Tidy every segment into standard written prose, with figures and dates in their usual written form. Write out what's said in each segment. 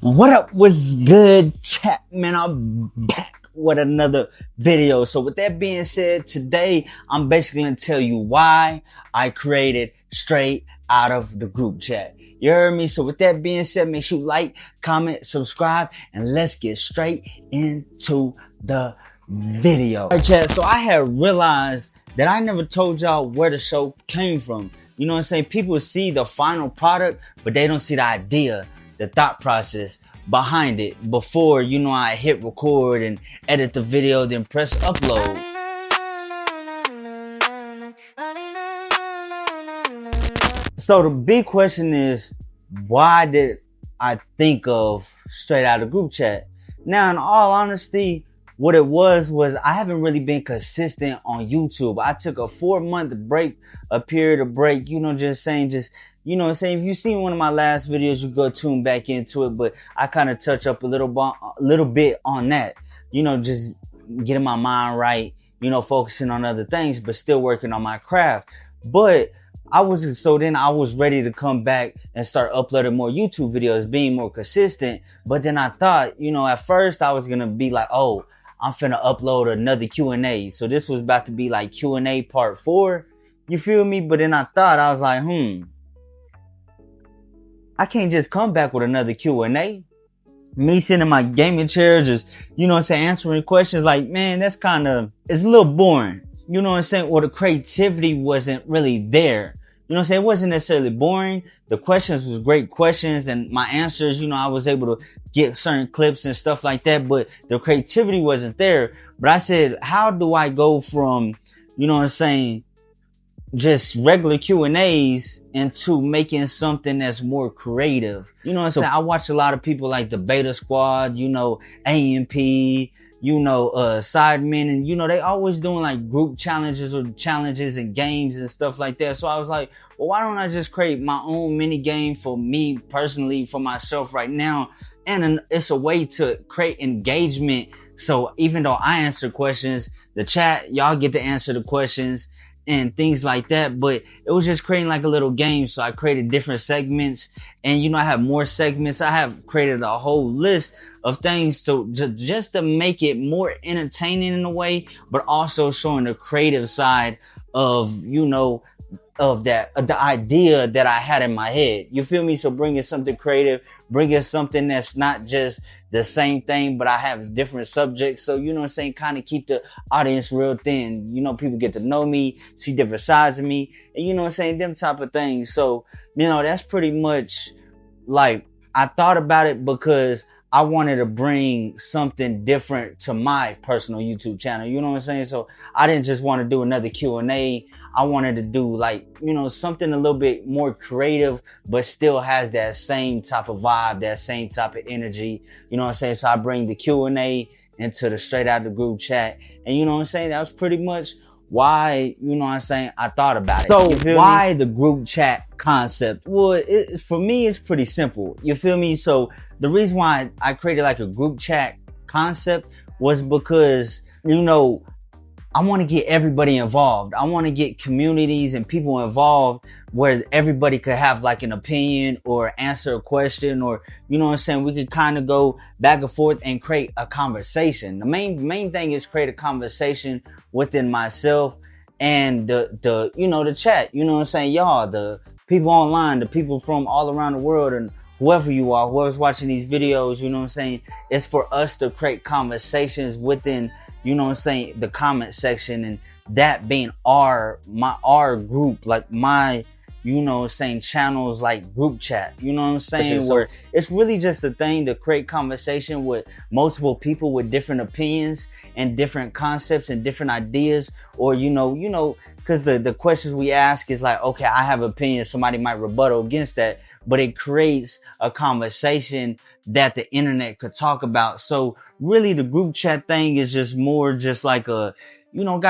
What up? What's good, chat? Man, I'm back with another video. So with that being said, today I'm basically gonna tell you why I created straight out of the group chat. You heard me? So with that being said, make sure you like, comment, subscribe, and let's get straight into the video. Alright, chat, so I had realized that I never told y'all where the show came from. You know what I'm saying? People see the final product, but they don't see the idea, the thought process behind it before, I hit record and edit the video, then press upload. So the big question is, why did I think of straight out of group chat? Now, in all honesty, what it was I haven't really been consistent on YouTube. I took a 4-month break, a period of break, if you've seen one of my last videos, you go tune back into it, but I kind of touch up a little bit on that, just getting my mind right, focusing on other things, but still working on my craft. But then I was ready to come back and start uploading more YouTube videos, being more consistent. But then I thought, at first I was going to be like, oh, I'm finna upload another Q&A. So this was about to be like Q&A part 4. You feel me? But then I thought, I was like, I can't just come back with another Q&A. Me sitting in my gaming chair, just, answering questions, like, man, it's a little boring. Or the creativity wasn't really there. It wasn't necessarily boring. The questions was great questions, and my answers, I was able to get certain clips and stuff like that, but the creativity wasn't there. But I said, how do I go from, just regular Q&As into making something that's more creative? I watch a lot of people like the Beta Squad, AMP, Sidemen, and they always doing like group challenges and games and stuff like that. So I was like, well, why don't I just create my own mini game for me personally, for myself right now? And it's a way to create engagement. So even though I answer questions, the chat, y'all get to answer the questions and things like that. But it was just creating like a little game. So I created different segments, and I have more segments. I have created a whole list of things just to make it more entertaining in a way, but also showing the creative side of, the idea that I had in my head. You feel me? So bringing something creative, bringing something that's not just the same thing, but I have different subjects. So, kind of keep the audience real thin. People get to know me, see different sides of me, and them type of things. So, that's pretty much like, I thought about it because I wanted to bring something different to my personal YouTube channel. So I didn't just want to do another Q&A. I wanted to do like, something a little bit more creative, but still has that same type of vibe, that same type of energy. So I bring the Q&A into the straight out the group chat. And that was pretty much why, I thought about it. So why the group chat concept? Well, for me, it's pretty simple. You feel me? So the reason why I created like a group chat concept was because, I want to get everybody involved. I want to get communities and people involved where everybody could have like an opinion or answer a question, or, we could kind of go back and forth and create a conversation. The main thing is create a conversation within myself and the chat, y'all, the people online, the people from all around the world, and whoever you are, whoever's watching these videos, it's for us to create conversations within, the comment section, and that being our group, like my, channels, like group chat, where it's really just a thing to create conversation with multiple people with different opinions and different concepts and different ideas, or, because the questions we ask is like, okay, I have opinions, somebody might rebuttal against that, but it creates a conversation that the internet could talk about. So really the group chat thing is just more just like got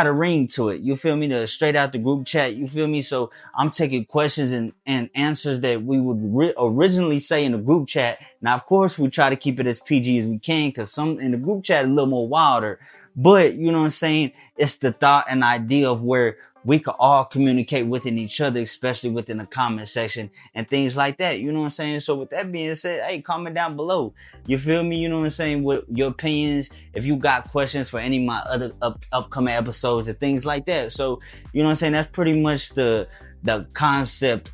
a ring to it. You feel me? The straight out the group chat. You feel me? So I'm taking questions and answers that we would originally say in the group chat. Now, of course, we try to keep it as PG as we can, because some in the group chat a little more wilder. But, it's the thought and idea of where we could all communicate within each other, especially within the comment section and things like that. You know what I'm saying? So with that being said, hey, comment down below. You feel me? You know what I'm saying? With your opinions, if you got questions for any of my other upcoming episodes and things like that. So, you know what I'm saying? That's pretty much the concept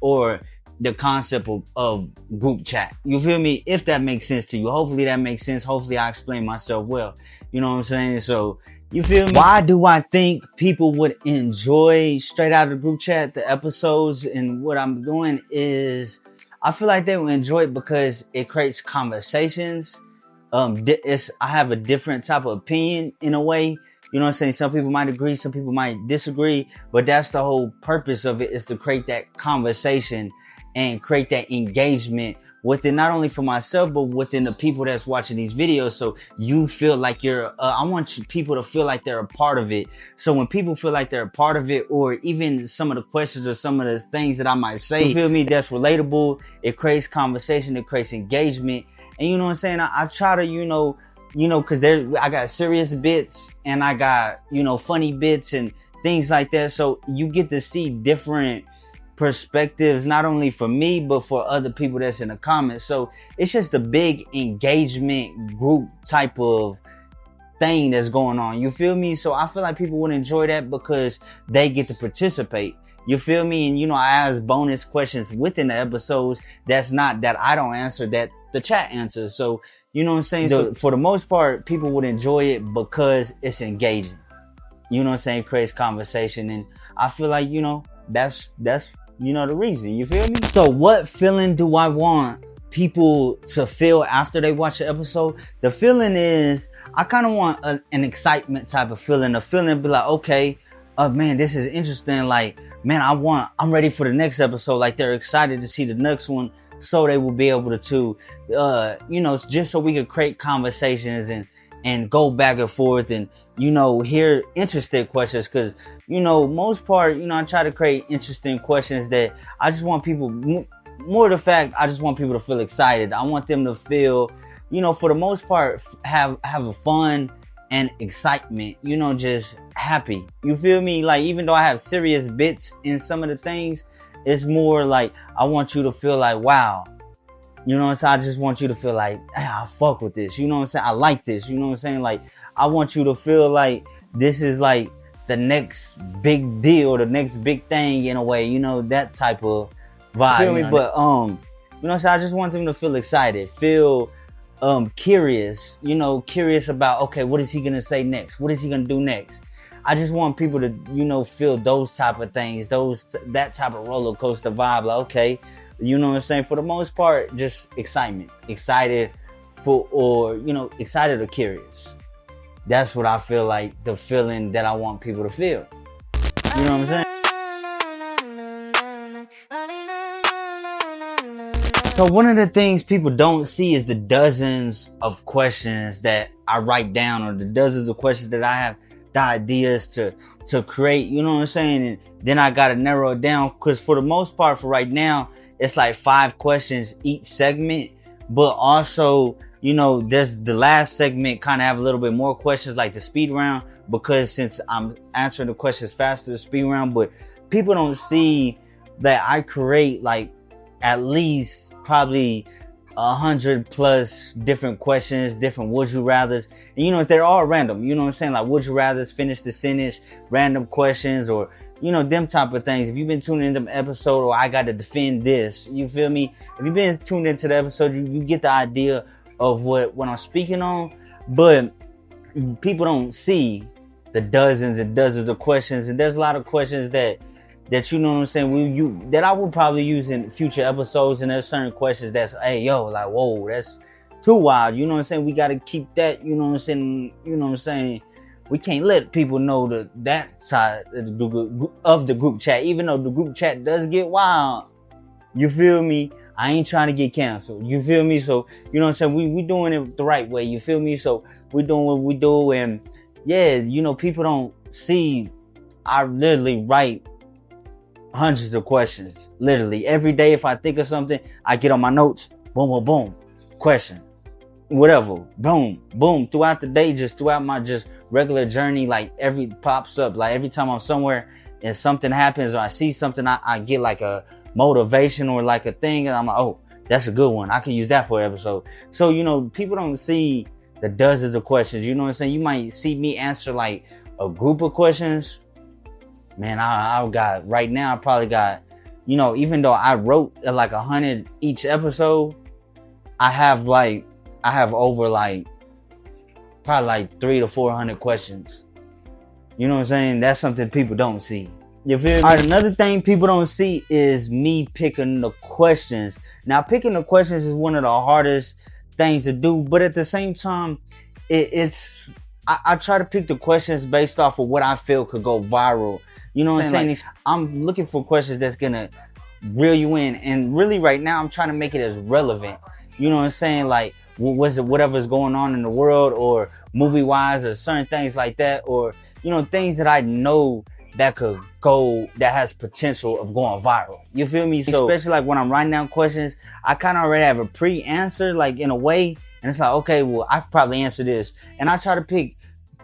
of group chat. You feel me? If that makes sense to you. Hopefully that makes sense. Hopefully I explain myself well. You know what I'm saying? So, you feel me? Why do I think people would enjoy straight out of the group chat, the episodes, and what I'm doing is I feel like they will enjoy it because it creates conversations. I have a different type of opinion in a way. You know what I'm saying? Some people might agree, some people might disagree, but that's the whole purpose of it, is to create that conversation and create that engagement within, not only for myself, but within the people that's watching these videos. So you feel like I want people to feel like they're a part of it. So when people feel like they're a part of it, or even some of the questions or some of the things that I might say, you feel me, that's relatable, it creates conversation, it creates engagement. And you know what I'm saying? I try to, cause I got serious bits and I got, funny bits and things like that. So you get to see different perspectives, not only for me, but for other people that's in the comments. So it's just a big engagement group type of thing that's going on. You feel me? So I feel like people would enjoy that because they get to participate. You feel me? And I ask bonus questions within the episodes that I don't answer, that the chat answers. So you know what I'm saying? So for the most part, people would enjoy it because it's engaging. You know what I'm saying? It creates conversation. And I feel like, that's the reason. You feel me? So what feeling do I want people to feel after they watch the episode? The feeling is, I kind of want an excitement type of feeling. A feeling to be like, okay, man, this is interesting. Like, man, I'm ready for the next episode. Like, they're excited to see the next one, so they will be able to, just so we could create conversations and go back and forth and, hear interesting questions. Cause, most part, I try to create interesting questions that I just want people, more the fact, I just want people to feel excited. I want them to feel, for the most part, have a fun and excitement, just happy. You feel me? Like, even though I have serious bits in some of the things, it's more like, I want you to feel like, wow. You know what I'm saying? I just want you to feel like, hey, I fuck with this. You know what I'm saying? I like this. You know what I'm saying? Like, I want you to feel like this is like the next big deal, the next big thing in a way, that type of vibe. You feel me? But, so I just want them to feel excited, feel curious, curious about, okay, what is he going to say next? What is he going to do next? I just want people to, feel those type of things, that type of roller coaster vibe. Like, okay, you know what I'm saying? For the most part, just excitement, excited excited or curious. That's what I feel like, the feeling that I want people to feel. You know what I'm saying? So one of the things people don't see is the dozens of questions that I write down, or the dozens of questions that I have the ideas to create. You know what I'm saying? And then I got to narrow it down, because for the most part, for right now, it's like 5 questions each segment. But also, there's the last segment kind of have a little bit more questions, like the speed round, because since I'm answering the questions faster, the speed round. But people don't see that I create like at least probably 100 plus different questions, different would you rathers. And they're all random. You know what I'm saying? Like, would you rathers, finish the sentence, random questions, or them type of things. If you've been tuning into the episode, or I got to defend this, you feel me? If you've been tuned into the episode, you get the idea of what I'm speaking on. But people don't see the dozens and dozens of questions. And there's a lot of questions that you know what I'm saying, that I will probably use in future episodes. And there's certain questions that's, hey, yo, like, whoa, that's too wild. You know what I'm saying? We got to keep that, you know what I'm saying? We can't let people know that side of the group chat, even though the group chat does get wild. You feel me? I ain't trying to get canceled. You feel me? So, you know what I'm saying? We doing it the right way. You feel me? So we doing what we do. And yeah, people don't see, I literally write hundreds of questions. Literally every day, if I think of something, I get on my notes. Boom, boom, boom. Question. Whatever. Boom, boom. Throughout the day, just throughout my regular journey, like pops up. Like every time I'm somewhere and something happens or I see something, I get like a motivation or like a thing, and I'm like, oh, that's a good one. I can use that for an episode. So, you know, people don't see the dozens of questions. You know what I'm saying? You might see me answer like a group of questions. Man, I got, right now, I probably got, you know, even though I wrote like 100 each episode, I have over like, probably like 300 to 400 questions. You know what I'm saying? That's something people don't see. You feel me? All right, another thing people don't see is me picking the questions. Now, picking the questions is one of the hardest things to do, but at the same time, I try to pick the questions based off of what I feel could go viral. You know what I'm saying? Like, I'm looking for questions that's gonna reel you in, and really right now I'm trying to make it as relevant. You know what I'm saying? Like, was it whatever's going on in the world, or movie wise, or certain things like that, or, you know, things that I know that could go, that has potential of going viral. You feel me? So especially like when I'm writing down questions, I kind of already have a pre-answer, like in a way, and it's like, okay, well, I could probably answer this, and I try to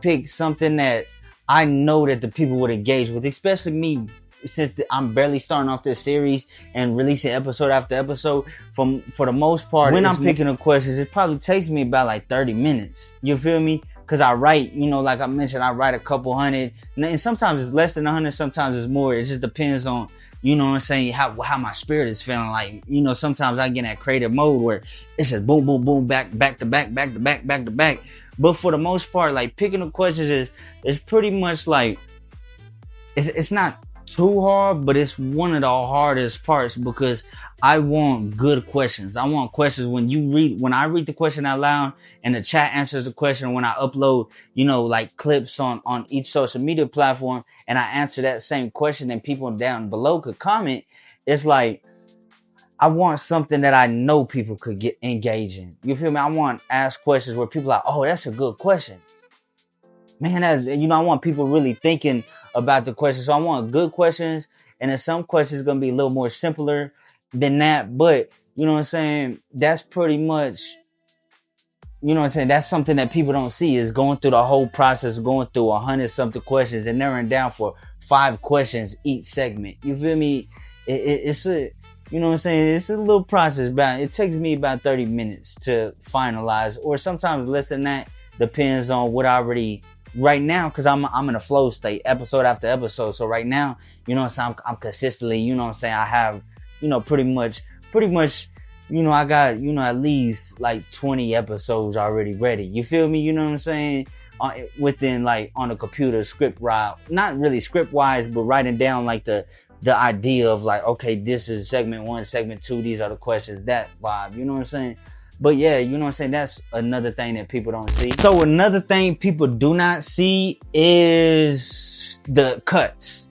pick something that I know that the people would engage with, especially me, since I'm barely starting off this series and releasing episode after episode. For the most part, when I'm picking the questions, it probably takes me about like 30 minutes. You feel me? Because I write, you know, like I mentioned, I write a couple hundred, and sometimes it's less than 100, sometimes it's more. It just depends on, you know what I'm saying, how my spirit is feeling. Like, you know, sometimes I get in that creative mode where it's just boom, boom, boom, back to back, back to back, back to back. But for the most part, like, picking the questions is pretty much like, it's not too hard, but it's one of the hardest parts, because I want good questions. I want questions when I read the question out loud and the chat answers the question, when I upload, you know, like clips on each social media platform, and I answer that same question and people down below could comment. It's like, I want something that I know people could get engaged in. You feel me? I want to ask questions where people are like, oh, that's a good question. Man, you know, I want people really thinking about the question. So I want good questions, and then some questions going to be a little more simpler than that. But, you know what I'm saying? That's pretty much, you know what I'm saying? That's something that people don't see, is going through the whole process, going through 100-something questions and narrowing down for 5 questions each segment. You feel me? It's a, you know what I'm saying? It's a little process. It takes me about 30 minutes to finalize, or sometimes less than that. Depends on what I already, right now, because I'm in a flow state, episode after episode. So right now, you know what I'm saying, I'm consistently, you know what I'm saying, I have, you know, pretty much, you know, I got, you know, at least like 20 episodes already ready. You feel me? You know what I'm saying? Within, like, on the computer, script route, not really script wise, but writing down like the idea of like, okay, this is segment 1, segment 2, these are the questions, that vibe. You know what I'm saying? But yeah, you know what I'm saying? That's another thing that people don't see. So another thing people do not see is the cuts.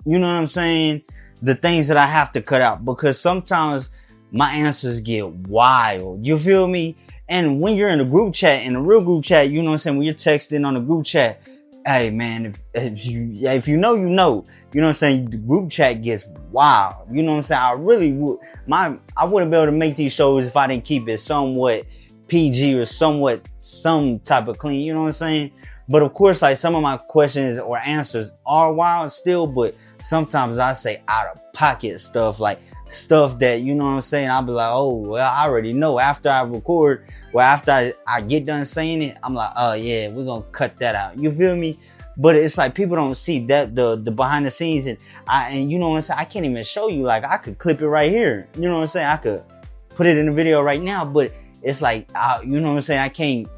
You know what I'm saying? The things that I have to cut out, because sometimes my answers get wild. You feel me? And when you're in a group chat, in a real group chat, you know what I'm saying, when you're texting on a group chat, hey man, if you know, you know. You know what I'm saying? The group chat gets wild. You know what I'm saying? I really would. I wouldn't be able to make these shows if I didn't keep it somewhat PG or some type of clean. You know what I'm saying? But of course, like, some of my questions or answers are wild still, but sometimes I say out of pocket stuff, like stuff that, you know what I'm saying, I'll be like, oh, well, I already know. After I record, or after I get done saying it, I'm like, oh yeah, we're gonna cut that out. You feel me? But it's like, people don't see that, the behind the scenes, and you know what I'm saying, I can't even show you. Like, I could clip it right here. You know what I'm saying? I could put it in the video right now, but it's like, you know what I'm saying,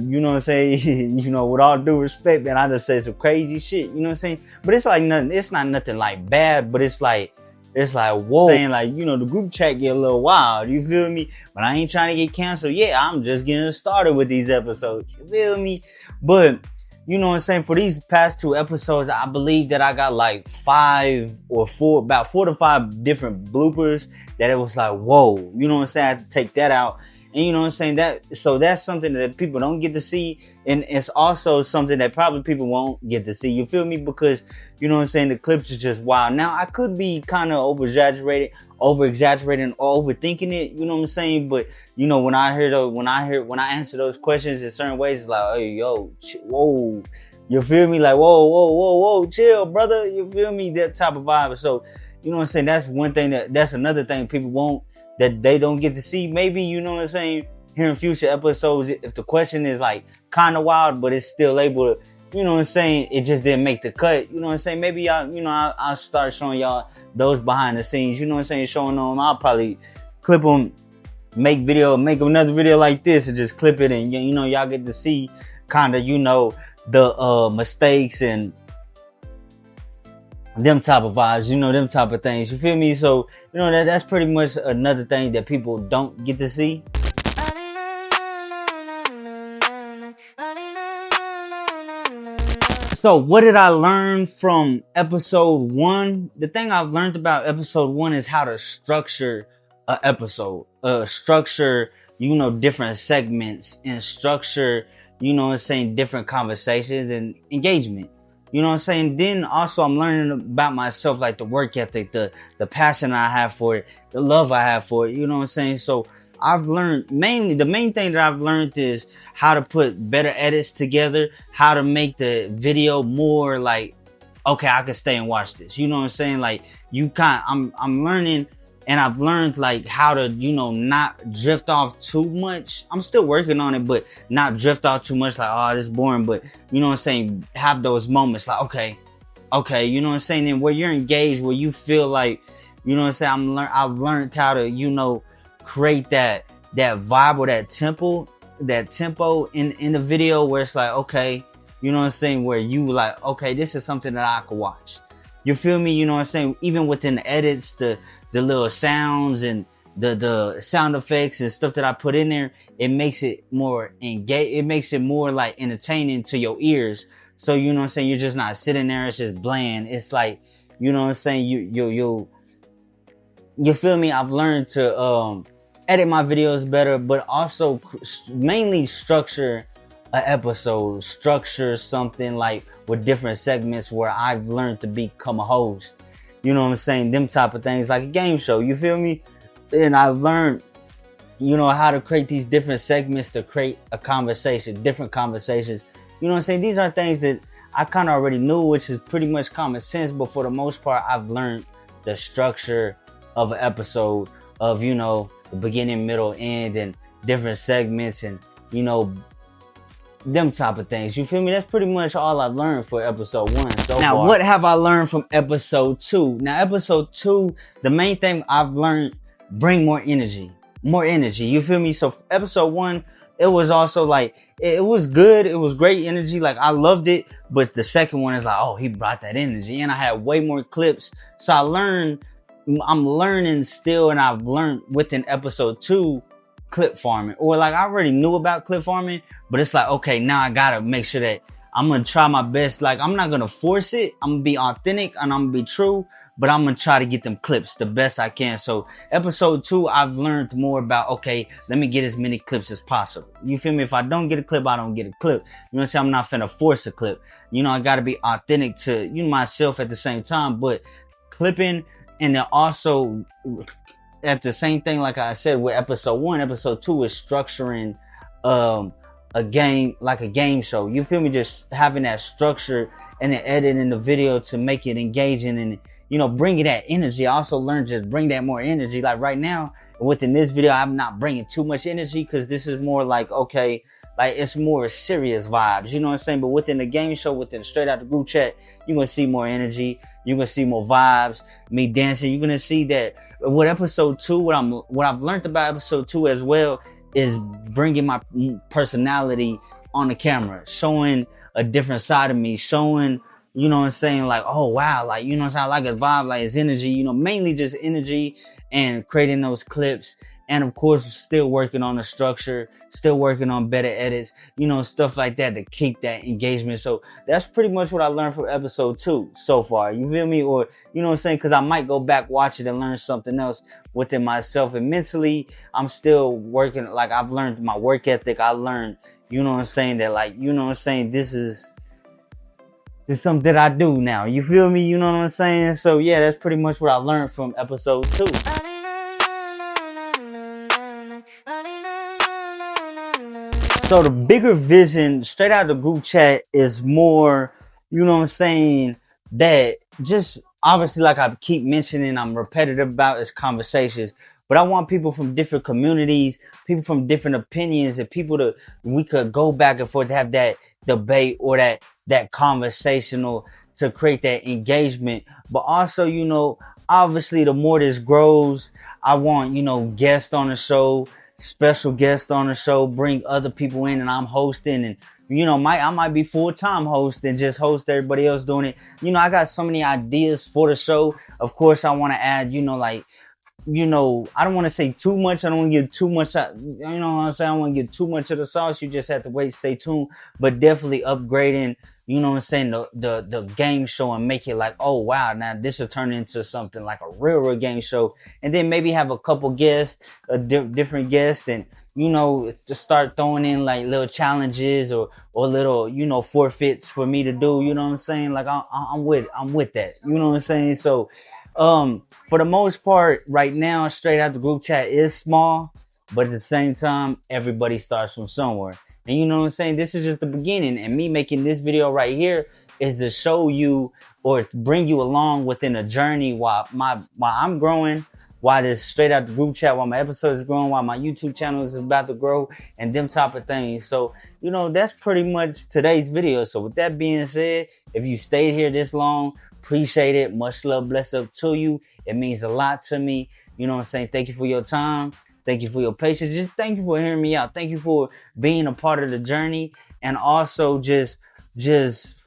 you know what I'm saying, you know, with all due respect, man, I just say some crazy shit, you know what I'm saying? But it's like nothing, it's not nothing like bad, but it's like, whoa, saying, like, you know, the group chat get a little wild, you feel me? But I ain't trying to get canceled. Yeah, I'm just getting started with these episodes, you feel me? But, you know what I'm saying, for these past 2 episodes, I believe that I got like 5 or 4, about 4 to 5 different bloopers that it was like, whoa, you know what I'm saying, I had to take that out. And you know what I'm saying, so that's something that people don't get to see, and it's also something that probably people won't get to see, you feel me? Because, you know what I'm saying, the clips is just wild. Now, I could be kind of over-exaggerating, or overthinking it, you know what I'm saying? But, you know, when I answer those questions in certain ways, it's like, hey, yo, whoa, You feel me? Like, whoa, whoa, whoa, whoa, chill, brother. You feel me? That type of vibe. So, you know what I'm saying? That's one thing that's another thing people won't, that they don't get to see. Maybe, you know what I'm saying, here in future episodes, if the question is like kind of wild, but it's still able to, you know what I'm saying, it just didn't make the cut. You know what I'm saying? Maybe y'all, you know, I'll start showing y'all those behind the scenes. You know what I'm saying? Showing them. I'll probably clip them, make another video like this and just clip it, and you know, y'all get to see kind of, you know, the mistakes and them type of vibes, you know, them type of things. You feel me? So, you know, that's pretty much another thing that people don't get to see. So what did I learn from episode 1? The thing I've learned about episode 1 is how to structure an episode. Structure, you know, different segments, and structure, you know what I'm saying, different conversations and engagement. You know what I'm saying? Then also I'm learning about myself, like the work ethic, the passion I have for it, the love I have for it. You know what I'm saying? So I've learned the main thing that I've learned is how to put better edits together, how to make the video more like, okay, I can stay and watch this. You know what I'm saying? Like I'm learning, and I've learned like how to, you know, not drift off too much. I'm still working on it, but not drift off too much. Like, oh, this is boring. But you know what I'm saying? Have those moments like, okay, you know what I'm saying? And where you're engaged, where you feel like, you know what I'm saying? I've learned how to, you know, create that vibe or that tempo in the video where it's like, okay, you know what I'm saying, where you like, okay, this is something that I could watch. You feel me? You know what I'm saying? Even within the edits, the little sounds and the sound effects and stuff that I put in there, it makes it more engaged. It makes it more like entertaining to your ears. So, you know what I'm saying, you're just not sitting there, it's just bland. It's like, you know what I'm saying, you feel me? I've learned to edit my videos better, but also mainly structure an episode, structure something like with different segments where I've learned to become a host. You know what I'm saying? Them type of things, like a game show. You feel me? And I've learned, you know, how to create these different segments to create a conversation, different conversations. You know what I'm saying? These are things that I kind of already knew, which is pretty much common sense. But for the most part, I've learned the structure of an episode, of, you know, the beginning, middle, end, and different segments, and, you know, them type of things. You feel me? That's pretty much all I've learned for episode 1 so far. Now, what have I learned from episode 2? Now, episode 2, the main thing I've learned, bring more energy. You feel me? So episode 1, it was also like, it was good. It was great energy. Like, I loved it. But the second one is like, oh, he brought that energy. And I had way more clips. So I'm learning still, and I've learned within episode 2 clip farming, or like I already knew about clip farming, but it's like, okay, now I gotta make sure that I'm gonna try my best. Like, I'm not gonna force it. I'm gonna be authentic and I'm gonna be true, but I'm gonna try to get them clips the best I can. So episode 2, I've learned more about, okay, let me get as many clips as possible. You feel me? If I don't get a clip, I don't get a clip. You know what I'm saying? I'm not finna force a clip. You know, I gotta be authentic to, you know, myself at the same time, but clipping, and then also at the same thing, like I said with episode 1, episode 2 is structuring a game, like a game show. You feel me? Just having that structure and then editing the video to make it engaging and, you know, bringing that energy. I also learned just bring that more energy. Like right now, within this video, I'm not bringing too much energy because this is more like, okay, like it's more serious vibes. You know what I'm saying? But within the game show, within straight out the group chat, you're going to see more energy. You're going to see more vibes, me dancing. You're going to see that with episode 2, what I've learned about episode 2 as well is bringing my personality on the camera, showing a different side of me, showing, you know what I'm saying, like, oh wow, like, you know what I'm saying, I like his vibe, like his energy, you know, mainly just energy and creating those clips. And of course, still working on the structure, still working on better edits, you know, stuff like that to keep that engagement. So that's pretty much what I learned from episode 2 so far. You feel me? Or, you know what I'm saying? Because I might go back, watch it, and learn something else within myself. And mentally, I'm still working. Like, I've learned my work ethic. I learned, you know what I'm saying, that, like, you know what I'm saying, this is something that I do now. You feel me? You know what I'm saying? So yeah, that's pretty much what I learned from episode 2. So the bigger vision straight out of the group chat is more, you know what I'm saying, that just obviously like I keep mentioning, I'm repetitive about is conversations. But I want people from different communities, people from different opinions, and people to we could go back and forth to have that debate or that conversational to create that engagement. But also, obviously the more this grows, I want, guests on the show, special guests on the show, bring other people in, and I'm hosting, and I might be full-time host and just host everybody else doing it. I got so many ideas for the show. Of course, I want to add, like, I don't want to say too much. I don't want to give too much. You know what I'm saying? I don't want to give too much of the sauce. You just have to wait, stay tuned. But definitely upgrading, you know what I'm saying, the game show and make it like, oh, wow, now this will turn into something like a real game show. And then maybe have a couple guests, different guests, and, to start throwing in like little challenges or little, forfeits for me to do. You know what I'm saying? Like, I'm with that. You know what I'm saying? So, for the most part right now, straight out the group chat is small, but at the same time, everybody starts from somewhere. And you know what I'm saying? This is just the beginning, and me making this video right here is to show you or bring you along within a journey while I'm growing, while this straight out the group chat, while my episodes is growing, while my YouTube channel is about to grow, and them type of things. So, that's pretty much today's video. So with that being said, if you stayed here this long, appreciate it. Much love, bless up to you. It means a lot to me. You know what I'm saying? Thank you for your time. Thank you for your patience. Just thank you for hearing me out. Thank you for being a part of the journey, and also just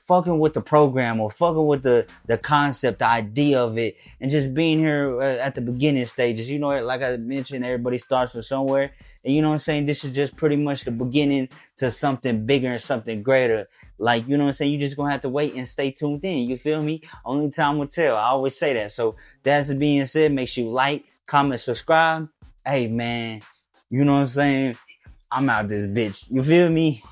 fucking with the program or fucking with the concept, the idea of it, and just being here at the beginning stages. Like I mentioned, everybody starts from somewhere, and you know what I'm saying? This is just pretty much the beginning to something bigger and something greater. Like, you know what I'm saying? You just gonna have to wait and stay tuned in. You feel me? Only time will tell. I always say that. So that's being said, make sure you like, comment, subscribe. Hey man, you know what I'm saying? I'm out this bitch. You feel me?